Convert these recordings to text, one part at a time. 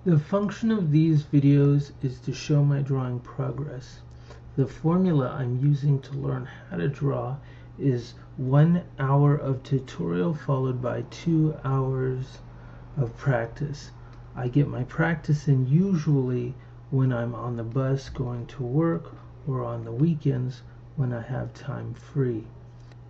The function of these videos is to show my drawing progress. The formula I'm using to learn how to draw is 1 hour of tutorial followed by 2 hours of practice. I get my practice in usually when I'm on the bus going to work or on the weekends when I have time free.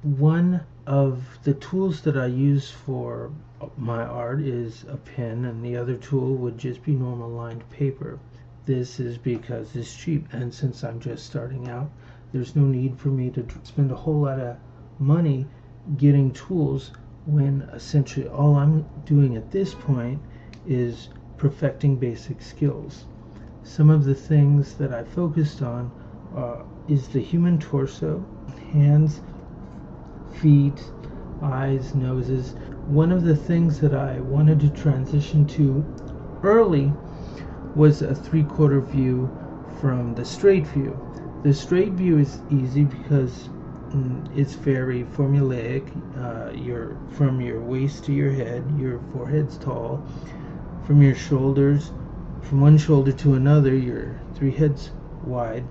One of the tools that I use for my art is a pen, and the other tool would just be normal lined paper. This is because it's cheap, and since I'm just starting out, there's no need for me to spend a whole lot of money getting tools when essentially all I'm doing at this point is perfecting basic skills. Some of the things that I focused on is the human torso, hands, feet, eyes, noses. One of the things that I wanted to transition to early was a 3/4 view from the straight view. The straight view is easy because it's very formulaic. You're from your waist to your head, your forehead's tall. From your shoulders, from one shoulder to another, you're 3 heads wide.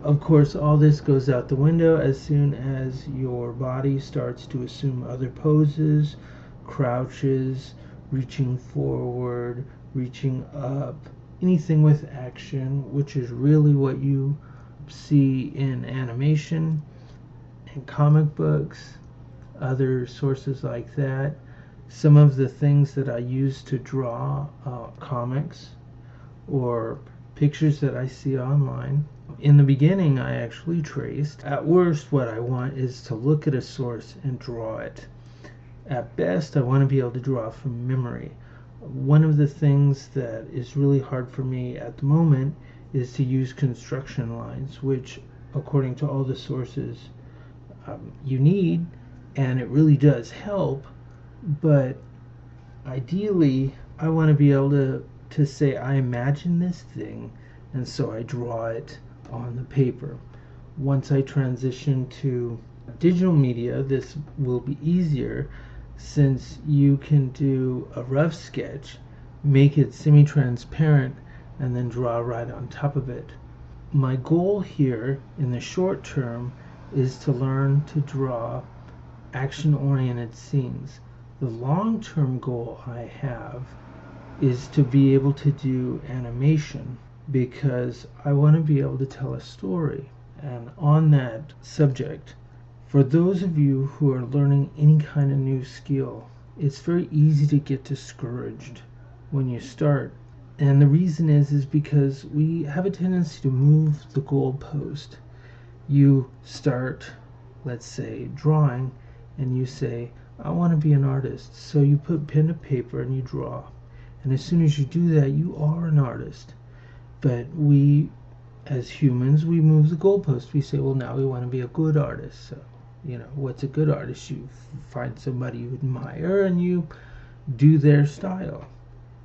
Of course, all this goes out the window as soon as your body starts to assume other poses, crouches, reaching forward, reaching up, anything with action, which is really what you see in animation and comic books, other sources like that. Some of the things that I use to draw comics or pictures that I see online. In the beginning, I actually traced. At worst, what I want is to look at a source and draw it. At best, I want to be able to draw from memory. One of the things that is really hard for me at the moment is to use construction lines, which, according to all the sources, you need, and it really does help. But ideally, I want to be able to say, I imagine this thing, and so I draw it on the paper. Once I transition to digital media, this will be easier since you can do a rough sketch, make it semi-transparent, and then draw right on top of it. My goal here in the short term is to learn to draw action-oriented scenes. The long-term goal I have is to be able to do animation, because I want to be able to tell a story. And on that subject, for those of you who are learning any kind of new skill, it's very easy to get discouraged when you start. And the reason is because we have a tendency to move the goalpost. You start, let's say, drawing, and you say, I want to be an artist. So you put pen to paper and you draw. And as soon as you do that, you are an artist. But we, as humans, we move the goalpost. We say, well, now we want to be a good artist. So, what's a good artist? You find somebody you admire and you do their style.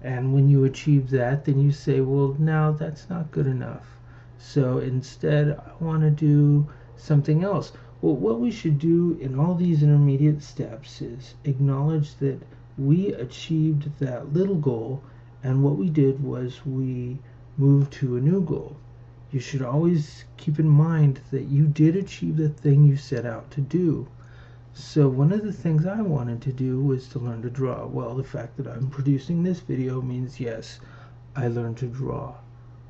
And when you achieve that, then you say, well, now that's not good enough. So instead, I want to do something else. Well, what we should do in all these intermediate steps is acknowledge that we achieved that little goal, and what we did was we moved to a new goal. You should always keep in mind that you did achieve the thing you set out to do. So one of the things I wanted to do was to learn to draw. Well, the fact that I'm producing this video means, yes, I learned to draw.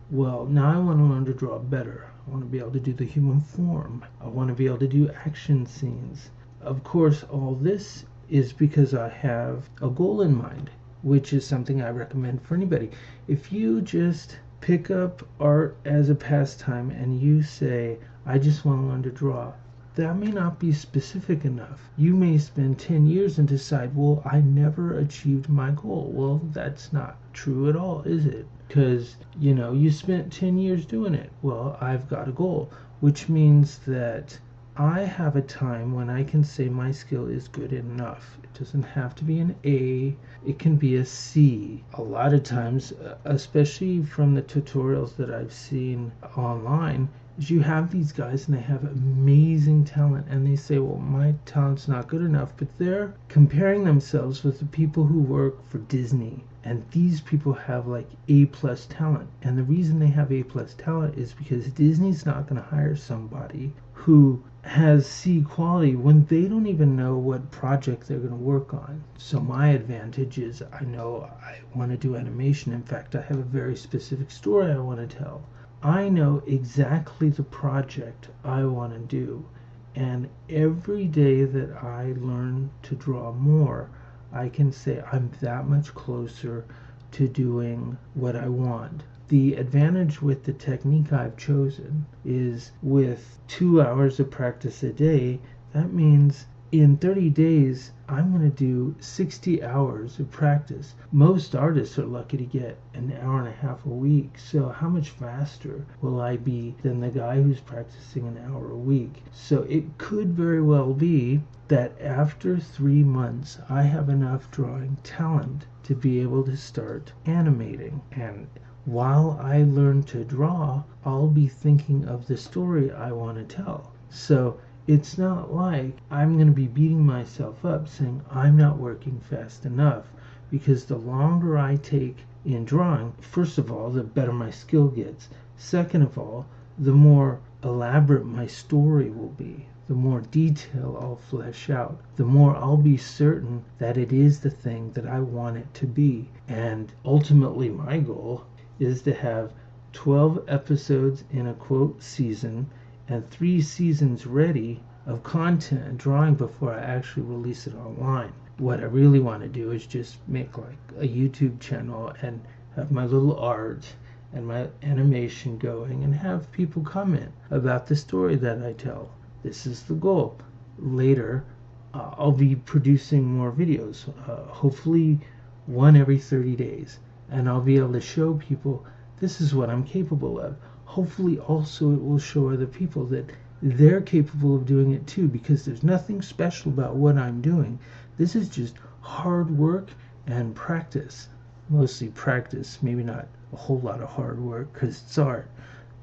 Well, now I want to learn to draw better. I want to be able to do the human form. I want to be able to do action scenes. Of course, all this is because I have a goal in mind, which is something I recommend for anybody. If you just pick up art as a pastime and you say, I just want to learn to draw, that may not be specific enough. You may spend 10 years and decide, well, I never achieved my goal. Well, that's not true at all, is it? Because, you spent 10 years doing it. Well, I've got a goal, which means that I have a time when I can say my skill is good enough. It doesn't have to be an A, it can be a C. A lot of times, especially from the tutorials that I've seen online, is you have these guys and they have amazing talent and they say, well, my talent's not good enough, but they're comparing themselves with the people who work for Disney And these people have like A+ talent. And the reason they have A+ talent is because Disney's not going to hire somebody who has C quality when they don't even know what project they're going to work on. So my advantage is I know I want to do animation. In fact, I have a very specific story I want to tell. I know exactly the project I want to do. And every day that I learn to draw more, I can say I'm that much closer to doing what I want. The advantage with the technique I've chosen is with 2 hours of practice a day, that means in 30 days, I'm going to do 60 hours of practice. Most artists are lucky to get an hour and a half a week. So how much faster will I be than the guy who's practicing an hour a week? So it could very well be that after 3 months, I have enough drawing talent to be able to start animating. And while I learn to draw, I'll be thinking of the story I want to tell. So it's not like I'm going to be beating myself up saying I'm not working fast enough, because the longer I take in drawing, first of all, the better my skill gets. Second of all, the more elaborate my story will be, the more detail I'll flesh out, the more I'll be certain that it is the thing that I want it to be. And ultimately, my goal is to have 12 episodes in a quote season and 3 seasons ready of content and drawing before I actually release it online. What I really want to do is just make like a YouTube channel and have my little art and my animation going and have people comment about the story that I tell. This is the goal. Later, I'll be producing more videos, hopefully one every 30 days. And I'll be able to show people this is what I'm capable of. Hopefully also it will show other people that they're capable of doing it too, because there's nothing special about what I'm doing. This is just hard work and practice. Mostly practice, maybe not a whole lot of hard work because it's art.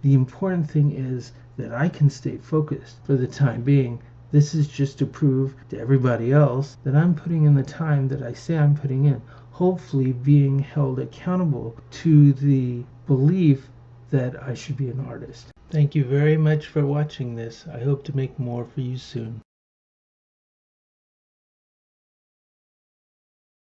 The important thing is that I can stay focused for the time being. This is just to prove to everybody else that I'm putting in the time that I say I'm putting in. Hopefully being held accountable to the belief that I should be an artist. Thank you very much for watching this. I hope to make more for you soon.